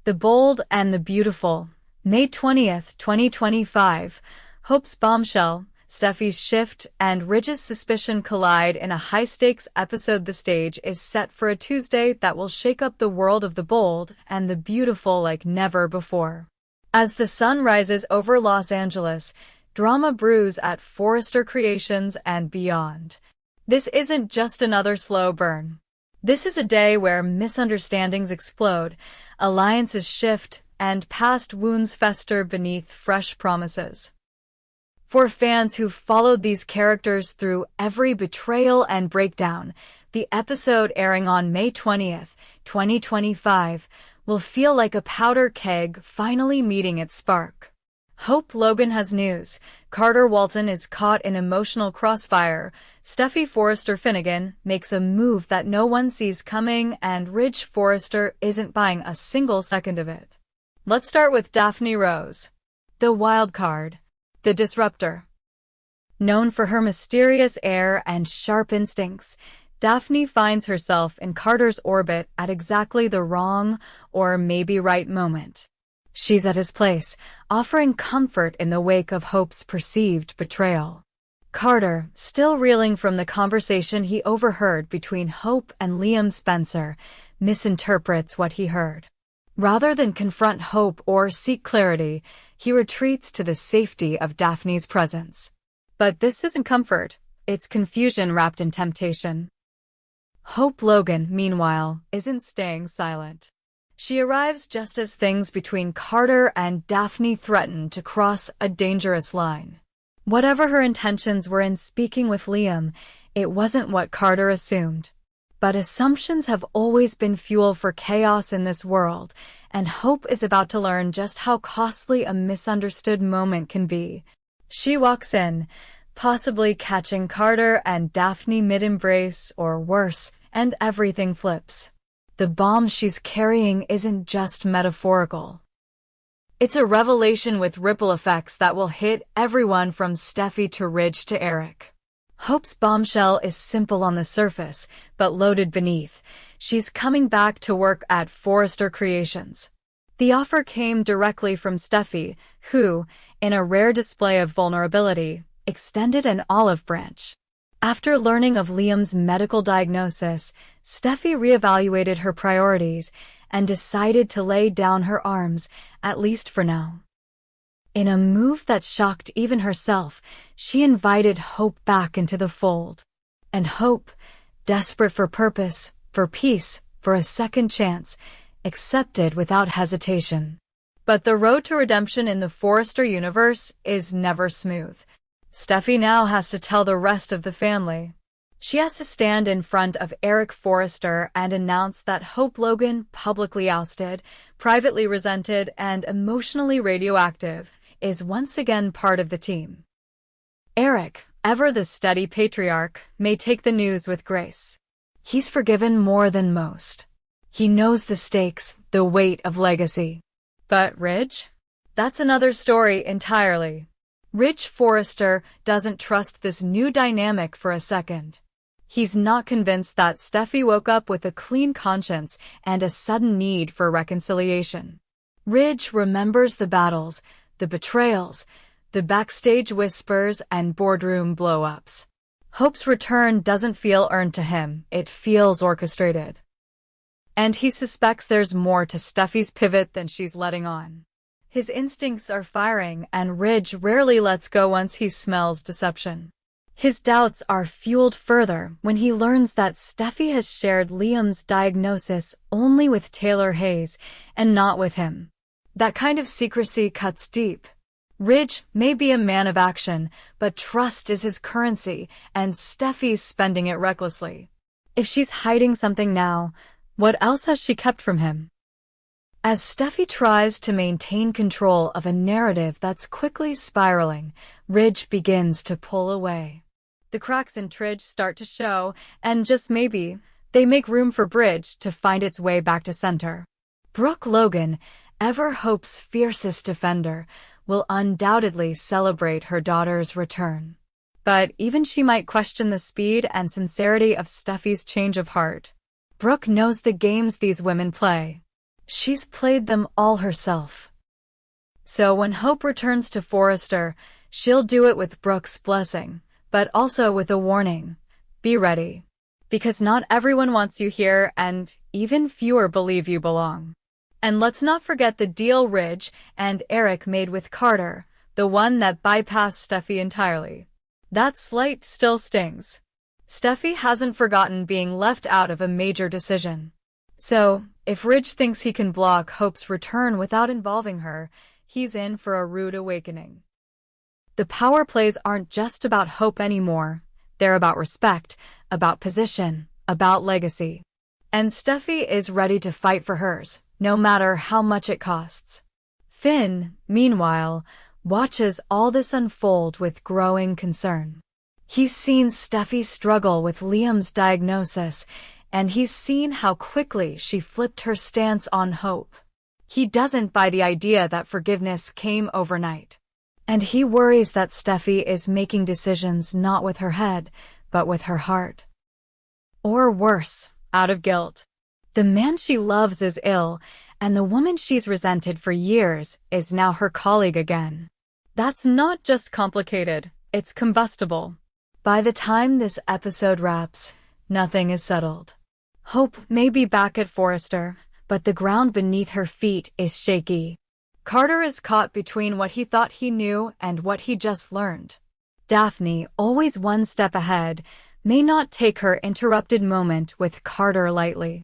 The Bold and the Beautiful. May 20th, 2025. Hope's bombshell, Steffi's shift, and Ridge's suspicion collide in a high-stakes episode. The stage is set for a Tuesday that will shake up the world of the bold and the beautiful like never before. As the sun rises over Los Angeles, drama brews at Forrester Creations and beyond. This isn't just another slow burn. This is a day where misunderstandings explode, alliances shift, and past wounds fester beneath fresh promises. For fans who've followed these characters through every betrayal and breakdown, the episode airing on May 20th, 2025, will feel like a powder keg finally meeting its spark. Hope Logan has news. Carter Walton is caught in emotional crossfire. Steffi Forrester Finnegan makes a move that no one sees coming, and Ridge Forrester isn't buying a single second of it. Let's start with Daphne Rose, the wild card, the disruptor. Known for her mysterious air and sharp instincts, Daphne finds herself in Carter's orbit at exactly the wrong, or maybe right moment. She's at his place, offering comfort in the wake of Hope's perceived betrayal. Carter, still reeling from the conversation he overheard between Hope and Liam Spencer, misinterprets what he heard. Rather than confront Hope or seek clarity, he retreats to the safety of Daphne's presence. But this isn't comfort, it's confusion wrapped in temptation. Hope Logan, meanwhile, isn't staying silent. She arrives just as things between Carter and Daphne threaten to cross a dangerous line. Whatever her intentions were in speaking with Liam, it wasn't what Carter assumed. But assumptions have always been fuel for chaos in this world, and Hope is about to learn just how costly a misunderstood moment can be. She walks in, possibly catching Carter and Daphne mid-embrace, or worse, and everything flips. The bomb she's carrying isn't just metaphorical. It's a revelation with ripple effects that will hit everyone from Steffi to Ridge to Eric. Hope's bombshell is simple on the surface, but loaded beneath. She's coming back to work at Forrester Creations. The offer came directly from Steffi, who, in a rare display of vulnerability, extended an olive branch. After learning of Liam's medical diagnosis, Steffi reevaluated her priorities and decided to lay down her arms, at least for now. In a move that shocked even herself, she invited Hope back into the fold. And Hope, desperate for purpose, for peace, for a second chance, accepted without hesitation. But the road to redemption in the Forrester universe is never smooth. Steffi now has to tell the rest of the family. She has to stand in front of Eric Forrester and announce that Hope Logan, publicly ousted, privately resented, and emotionally radioactive, is once again part of the team. Eric, ever the steady patriarch, may take the news with grace. He's forgiven more than most. He knows the stakes, the weight of legacy. But Ridge? That's another story entirely. Ridge Forrester doesn't trust this new dynamic for a second. He's not convinced that Steffi woke up with a clean conscience and a sudden need for reconciliation. Ridge remembers the battles, the betrayals, the backstage whispers and boardroom blow-ups. Hope's return doesn't feel earned to him, it feels orchestrated. And he suspects there's more to Steffi's pivot than she's letting on. His instincts are firing, and Ridge rarely lets go once he smells deception. His doubts are fueled further when he learns that Steffi has shared Liam's diagnosis only with Taylor Hayes, and not with him. That kind of secrecy cuts deep. Ridge may be a man of action, but trust is his currency, and Steffi's spending it recklessly. If she's hiding something now, what else has she kept from him? As Steffi tries to maintain control of a narrative that's quickly spiraling, Ridge begins to pull away. The cracks in Tridge start to show, and just maybe, they make room for Bridge to find its way back to center. Brooke Logan, ever Hope's fiercest defender, will undoubtedly celebrate her daughter's return. But even she might question the speed and sincerity of Steffi's change of heart. Brooke knows the games these women play. She's played them all herself. So when Hope returns to Forrester, she'll do it with Brooke's blessing, but also with a warning. Be ready. Because not everyone wants you here, and even fewer believe you belong. And let's not forget the deal Ridge and Eric made with Carter, the one that bypassed Steffi entirely. That slight still stings. Steffi hasn't forgotten being left out of a major decision. So, if Ridge thinks he can block Hope's return without involving her, he's in for a rude awakening. The power plays aren't just about Hope anymore. They're about respect, about position, about legacy. And Steffi is ready to fight for hers, no matter how much it costs. Finn, meanwhile, watches all this unfold with growing concern. He's seen Steffi struggle with Liam's diagnosis, and he's seen how quickly she flipped her stance on Hope. He doesn't buy the idea that forgiveness came overnight. And he worries that Steffi is making decisions not with her head, but with her heart. Or worse, out of guilt. The man she loves is ill, and the woman she's resented for years is now her colleague again. That's not just complicated, it's combustible. By the time this episode wraps, nothing is settled. Hope may be back at Forrester, but the ground beneath her feet is shaky. Carter is caught between what he thought he knew and what he just learned. Daphne, always one step ahead, may not take her interrupted moment with Carter lightly.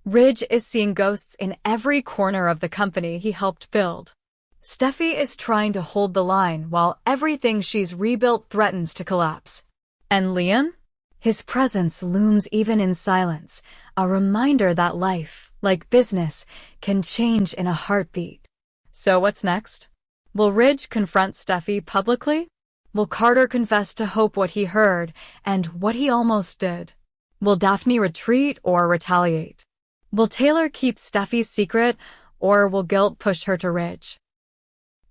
Ridge is seeing ghosts in every corner of the company he helped build. Steffi is trying to hold the line while everything she's rebuilt threatens to collapse. And Liam? His presence looms even in silence, a reminder that life, like business, can change in a heartbeat. So what's next? Will Ridge confront Steffi publicly? Will Carter confess to Hope what he heard and what he almost did? Will Daphne retreat or retaliate? Will Taylor keep Steffi's secret, or will guilt push her to Ridge?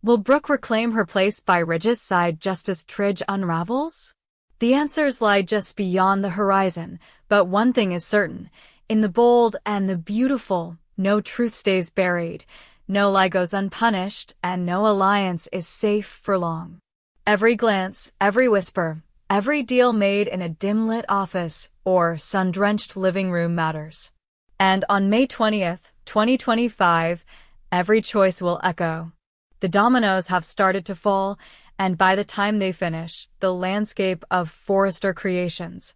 Will Brooke reclaim her place by Ridge's side just as Tridge unravels? The answers lie just beyond the horizon, but one thing is certain. In the bold and the beautiful, no truth stays buried, no lie goes unpunished, and no alliance is safe for long. Every glance, every whisper, every deal made in a dim-lit office or sun-drenched living room matters. And on May 20th, 2025, every choice will echo. The dominoes have started to fall, and by the time they finish, the landscape of Forrester Creations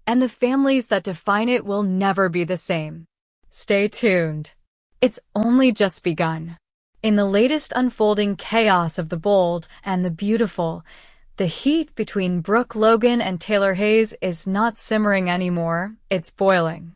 and the families that define it will never be the same. Stay tuned. It's only just begun. In the latest unfolding chaos of the bold and the beautiful, the heat between Brooke Logan and Taylor Hayes is not simmering anymore, it's boiling.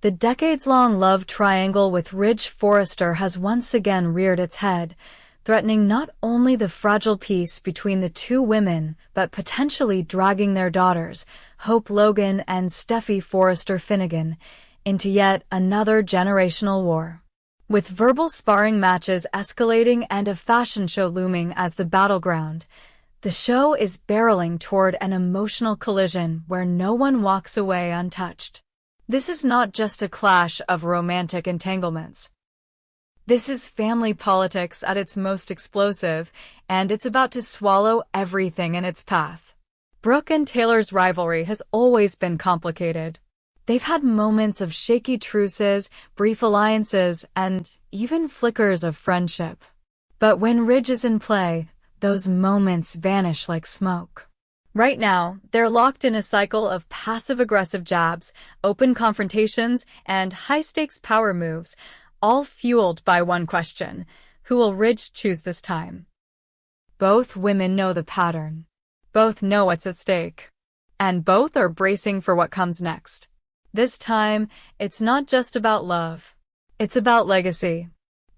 The decades-long love triangle with Ridge Forrester has once again reared its head, threatening not only the fragile peace between the two women, but potentially dragging their daughters, Hope Logan and Steffi Forrester Finnegan, into yet another generational war. With verbal sparring matches escalating and a fashion show looming as the battleground, the show is barreling toward an emotional collision where no one walks away untouched. This is not just a clash of romantic entanglements. This is family politics at its most explosive, and it's about to swallow everything in its path. Brooke and Taylor's rivalry has always been complicated. They've had moments of shaky truces, brief alliances, and even flickers of friendship. But when Ridge is in play, those moments vanish like smoke. Right now, they're locked in a cycle of passive-aggressive jabs, open confrontations, and high-stakes power moves, all fueled by one question: who will Ridge choose this time? Both women know the pattern. Both know what's at stake. And both are bracing for what comes next. This time, it's not just about love. It's about legacy.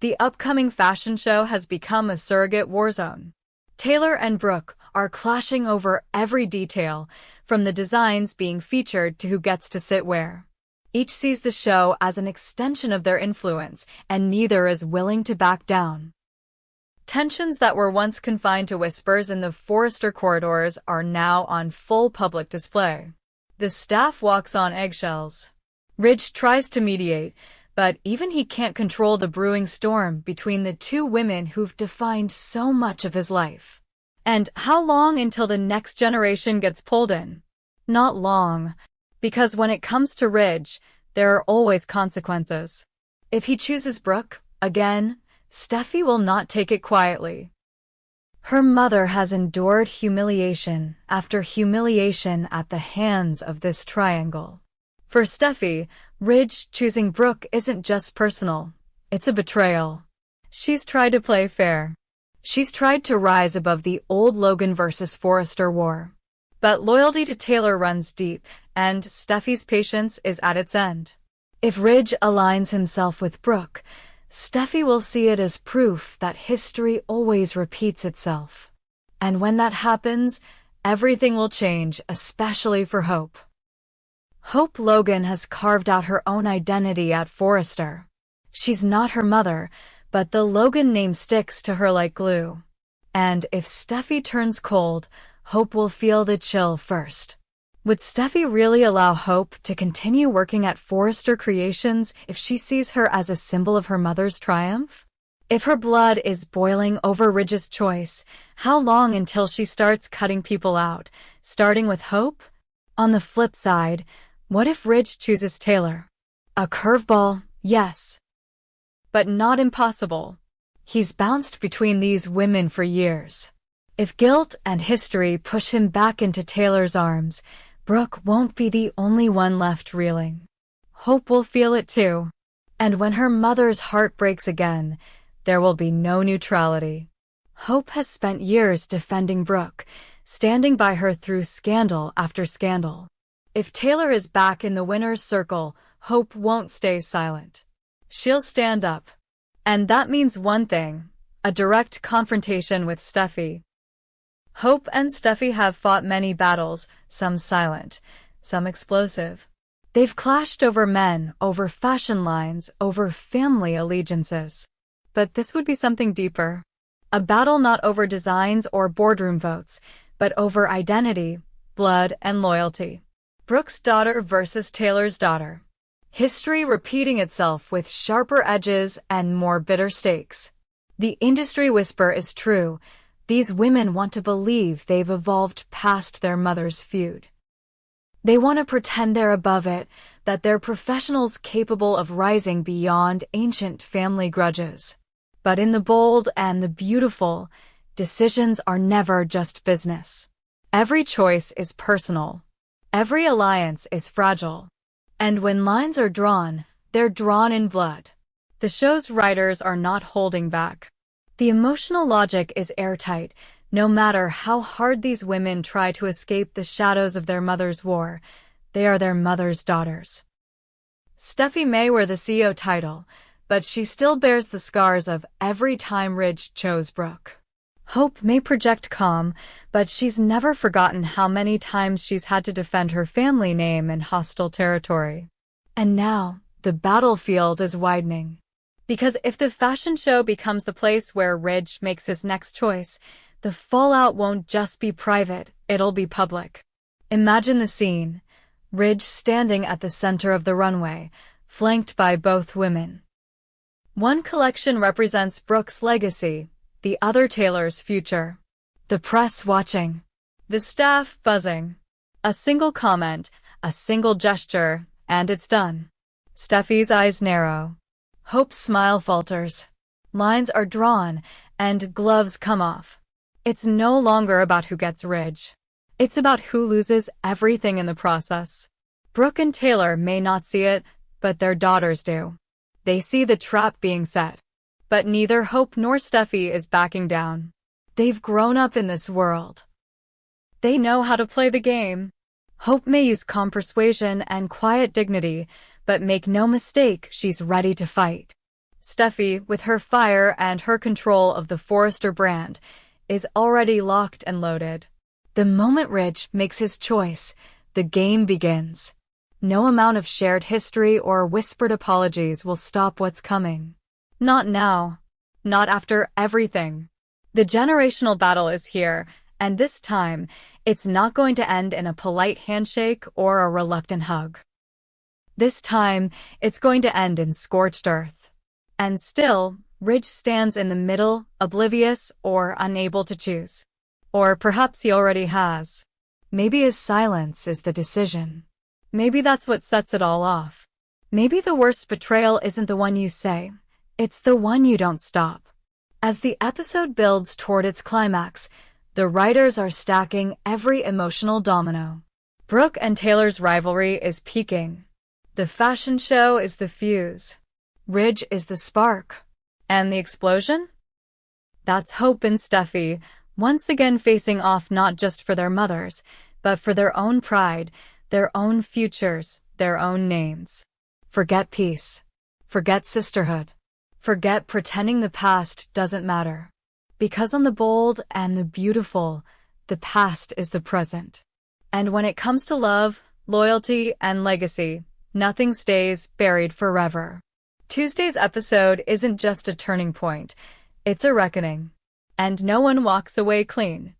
The upcoming fashion show has become a surrogate war zone. Taylor and Brooke are clashing over every detail, from the designs being featured to who gets to sit where. Each sees the show as an extension of their influence, and neither is willing to back down. Tensions that were once confined to whispers in the Forrester corridors are now on full public display. The staff walks on eggshells. Ridge tries to mediate, But even he can't control the brewing storm between the two women who've defined so much of his life. And how long until the next generation gets pulled in? Not long, because when it comes to Ridge, there are always consequences. If he chooses Brooke, again, Steffi will not take it quietly. Her mother has endured humiliation after humiliation at the hands of this triangle. For Steffi, Ridge choosing Brooke isn't just personal, it's a betrayal. She's tried to play fair. She's tried to rise above the old Logan versus Forrester war. But loyalty to Taylor runs deep, and Steffi's patience is at its end. If Ridge aligns himself with Brooke, Steffi will see it as proof that history always repeats itself. And when that happens, everything will change, especially for Hope. Hope Logan has carved out her own identity at Forrester. She's not her mother, but the Logan name sticks to her like glue. And if Steffi turns cold, Hope will feel the chill first. Would Steffi really allow Hope to continue working at Forrester Creations if she sees her as a symbol of her mother's triumph? If her blood is boiling over Ridge's choice, how long until she starts cutting people out, starting with Hope? On the flip side, what if Ridge chooses Taylor? A curveball, yes. But not impossible. He's bounced between these women for years. If guilt and history push him back into Taylor's arms, Brooke won't be the only one left reeling. Hope will feel it too. And when her mother's heart breaks again, there will be no neutrality. Hope has spent years defending Brooke, standing by her through scandal after scandal. If Taylor is back in the winner's circle, Hope won't stay silent. She'll stand up. And that means one thing, a direct confrontation with Steffi. Hope and Steffi have fought many battles, some silent, some explosive. They've clashed over men, over fashion lines, over family allegiances. But this would be something deeper. A battle not over designs or boardroom votes, but over identity, blood, and loyalty. Brooke's daughter versus Taylor's daughter. History repeating itself with sharper edges and more bitter stakes. The industry whisper is true. These women want to believe they've evolved past their mother's feud. They want to pretend they're above it, that they're professionals capable of rising beyond ancient family grudges. But in the bold and the beautiful, decisions are never just business. Every choice is personal. Every alliance is fragile. And when lines are drawn, they're drawn in blood. The show's writers are not holding back. The emotional logic is airtight. No matter how hard these women try to escape the shadows of their mother's war, they are their mother's daughters. Steffi may wear the CEO title, but she still bears the scars of every time Ridge chose Brooke. Hope may project calm, but she's never forgotten how many times she's had to defend her family name in hostile territory. And now, the battlefield is widening. Because if the fashion show becomes the place where Ridge makes his next choice, the fallout won't just be private, it'll be public. Imagine the scene. Ridge standing at the center of the runway, flanked by both women. One collection represents Brooke's legacy, the other Taylor's future. The press watching. The staff buzzing. A single comment, a single gesture, and it's done. Steffi's eyes narrow. Hope's smile falters. Lines are drawn, and gloves come off. It's no longer about who gets Ridge. It's about who loses everything in the process. Brooke and Taylor may not see it, but their daughters do. They see the trap being set. But neither Hope nor Steffi is backing down. They've grown up in this world. They know how to play the game. Hope may use calm persuasion and quiet dignity, but make no mistake, she's ready to fight. Steffi, with her fire and her control of the Forrester brand, is already locked and loaded. The moment Ridge makes his choice, the game begins. No amount of shared history or whispered apologies will stop what's coming. Not now. Not after everything. The generational battle is here, and this time, it's not going to end in a polite handshake or a reluctant hug. This time, it's going to end in scorched earth. And still, Ridge stands in the middle, oblivious or unable to choose. Or perhaps he already has. Maybe his silence is the decision. Maybe that's what sets it all off. Maybe the worst betrayal isn't the one you say, it's the one you don't stop. As the episode builds toward its climax, the writers are stacking every emotional domino. Brooke and Taylor's rivalry is peaking. The fashion show is the fuse. Ridge is the spark. And the explosion? That's Hope and Steffi, once again facing off not just for their mothers, but for their own pride, their own futures, their own names. Forget peace. Forget sisterhood. Forget pretending the past doesn't matter. Because on the bold and the beautiful, the past is the present. And when it comes to love, loyalty, and legacy, nothing stays buried forever. Tuesday's episode isn't just a turning point, it's a reckoning. And no one walks away clean.